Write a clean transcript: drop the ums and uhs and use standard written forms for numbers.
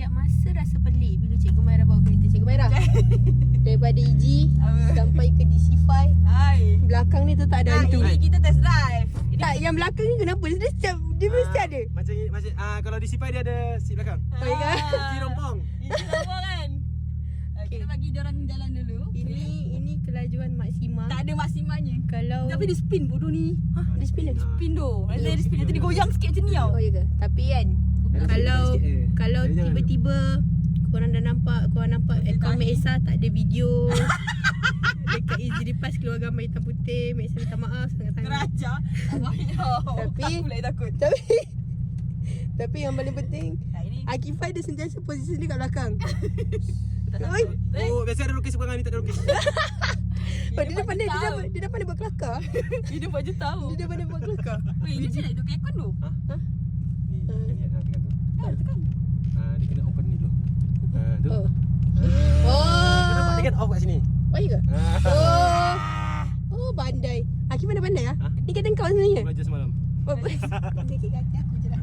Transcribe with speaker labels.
Speaker 1: setiap masa rasa pelik bila Cikgu Maira bawa kereta. Cikgu Maira, daripada EG sampai ke DC5, belakang ni tu tak ada hantu.
Speaker 2: Ini kita test drive.
Speaker 1: Tak, yang belakang ni kenapa? Dia mesti ada.
Speaker 3: Macam kalau di Sipai dia ada seat belakang.
Speaker 1: Oh, ya kan?
Speaker 3: Kunci rompong.
Speaker 2: Ini sama kan? Kita bagi diorang jalan dulu.
Speaker 1: Ini kelajuan maksimum.
Speaker 2: Tak ada maksimanya.
Speaker 1: Kalau
Speaker 2: Tapi dia spin bodoh ni.
Speaker 1: dia spin dah.
Speaker 2: Spin doh. Nanti dia spin. Nanti dia goyang sikit macam ni tau.
Speaker 1: Oh ya ke? Tapi kan kalau
Speaker 3: Jadi jangan.
Speaker 1: tiba-tiba korang nampak akaun Mek Esa tak ada video. Dekat Easy Repass keluar gambar hitam putih. Mek Esa minta maaf sangat-sangat.
Speaker 2: Terajar. Tak payah.
Speaker 1: Tapi-
Speaker 2: Aku pula yang takut.
Speaker 1: Tapi yang paling penting,
Speaker 2: Ini
Speaker 1: Akifai dia sentiasa posisi dia kat belakang. Oi,
Speaker 3: Oh, biasa ada lukis belakang ni, tak ada lukis.
Speaker 1: dia dah pandai buat kelakar.
Speaker 2: Dia buat je tahu.
Speaker 1: Dia dah pandai buat kelakar.
Speaker 2: Weh, ni macam nak duduk aircon tu.
Speaker 3: Ni, tekan tu.
Speaker 2: Tekan.
Speaker 3: Dia kena open ni dulu. Tu.
Speaker 1: Oh.
Speaker 3: Dia nampak dia kan off kat sini.
Speaker 1: Oh ya ke? Oh, bandai. Akif mana pandai ah?
Speaker 3: Ha?
Speaker 1: Ni kata kau sebenarnya.
Speaker 3: Belajar semalam.
Speaker 1: Oh, dia kata